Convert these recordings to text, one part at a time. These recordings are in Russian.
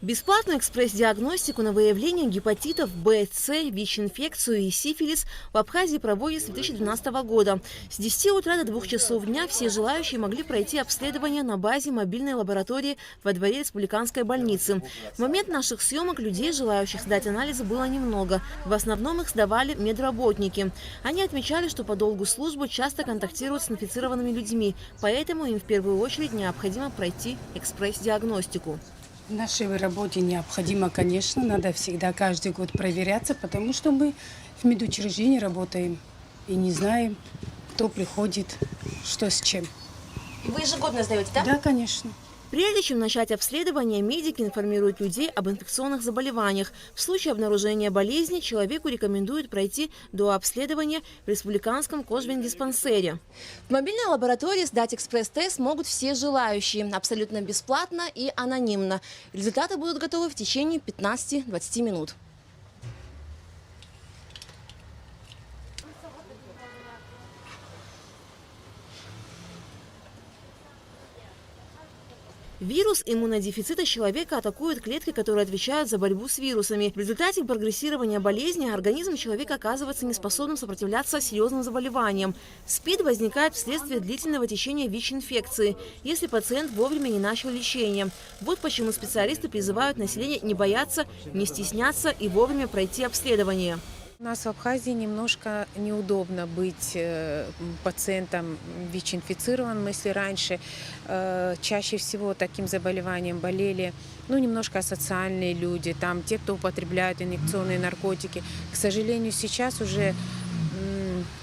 Бесплатную экспресс-диагностику на выявление гепатитов Б, С, ВИЧ-инфекцию и сифилис в Абхазии проводят с 2012 года. С 10 утра до 2 часов дня все желающие могли пройти обследование на базе мобильной лаборатории во дворе республиканской больницы. В момент наших съемок людей, желающих сдать анализы, было немного. В основном их сдавали медработники. Они отмечали, что по долгу службы часто контактируют с инфицированными людьми, поэтому им в первую очередь необходимо пройти экспресс-диагностику. В нашей работе необходимо, конечно, надо всегда каждый год проверяться, потому что мы в медучреждении работаем и не знаем, кто приходит, что с чем. И вы ежегодно сдаете, да? Да, конечно. Прежде чем начать обследование, медики информируют людей об инфекционных заболеваниях. В случае обнаружения болезни человеку рекомендуют пройти до обследования в республиканском кожвендиспансере. В мобильной лаборатории сдать экспресс-тест могут все желающие, абсолютно бесплатно и анонимно. Результаты будут готовы в течение 15-20 минут. Вирус иммунодефицита человека атакует клетки, которые отвечают за борьбу с вирусами. В результате прогрессирования болезни организм человека оказывается неспособным сопротивляться серьезным заболеваниям. СПИД возникает вследствие длительного течения ВИЧ-инфекции, если пациент вовремя не начал лечение. Вот почему специалисты призывают население не бояться, не стесняться и вовремя пройти обследование. У нас в Абхазии немножко неудобно быть пациентом ВИЧ-инфицированным. Если раньше чаще всего таким заболеванием болели немножко асоциальные люди, те, кто употребляют инъекционные наркотики. К сожалению, сейчас уже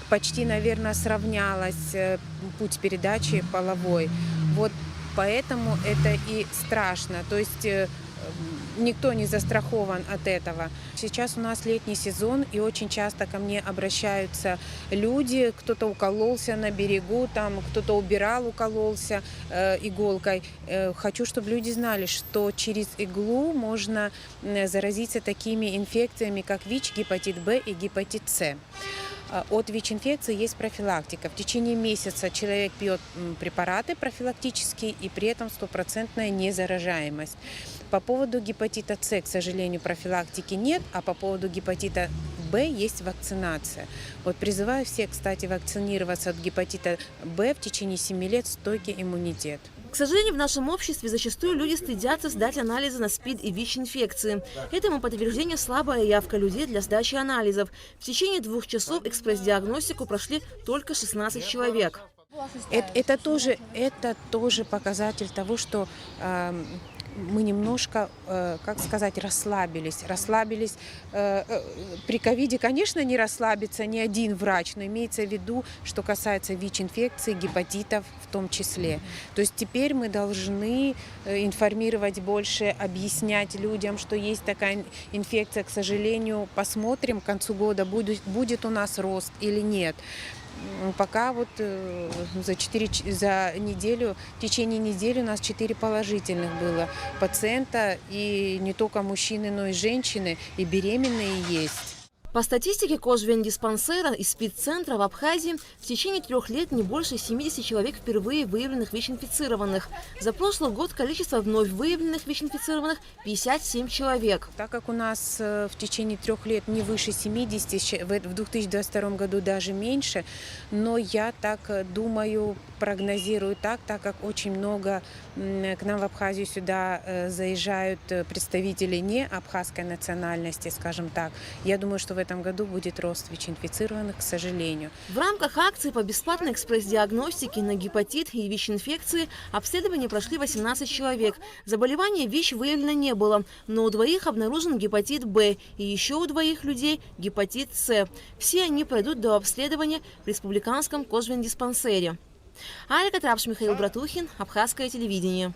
почти, наверное, сравнялась путь передачи половой. Вот поэтому это и страшно. То есть никто не застрахован от этого. Сейчас у нас летний сезон, и очень часто ко мне обращаются люди, кто-то укололся на берегу, кто-то убирал, укололся иголкой. Хочу, чтобы люди знали, что через иглу можно заразиться такими инфекциями, как ВИЧ, гепатит Б и гепатит С. От ВИЧ-инфекции есть профилактика. В течение месяца человек пьет препараты профилактические, и при этом стопроцентная незаражаемость. По поводу гепатита С, к сожалению, профилактики нет, а по поводу гепатита Б есть вакцинация. Вот призываю всех, кстати, вакцинироваться от гепатита Б в течение 7 лет, стойкий иммунитет. К сожалению, в нашем обществе зачастую люди стыдятся сдать анализы на СПИД и ВИЧ-инфекции. Этому подтверждение слабая явка людей для сдачи анализов. В течение 2 часов экспресс-диагностику прошли только 16 человек. Это тоже показатель того, что мы немножко, расслабились. При ковиде, конечно, не расслабится ни один врач, но имеется в виду, что касается ВИЧ-инфекции, гепатитов в том числе. То есть теперь мы должны информировать больше, объяснять людям, что есть такая инфекция. К сожалению, посмотрим к концу года, будет у нас рост или нет. Пока в течение недели у нас 4 положительных было пациента, и не только мужчины, но и женщины, и беременные есть. По статистике кожвендиспансера и СПИД-центра в Абхазии в течение 3 лет не больше 70 человек впервые выявленных ВИЧ-инфицированных. За прошлый год количество вновь выявленных ВИЧ-инфицированных – 57 человек. Так как у нас в течение 3 лет не выше 70, в 2022 году даже меньше, но я так думаю, прогнозирую так как очень много к нам в Абхазию сюда заезжают представители не абхазской национальности, скажем так. Я думаю, что в этом году будет рост ВИЧ-инфицированных, к сожалению. В рамках акции по бесплатной экспресс-диагностике на гепатит и ВИЧ-инфекции обследование прошли 18 человек. Заболевания ВИЧ выявлено не было, но у 2 обнаружен гепатит Б и еще у 2 людей гепатит С. Все они пройдут до обследования в республиканском кожвендиспансере. Алика Трапш, Михаил Братухин, Абхазское телевидение.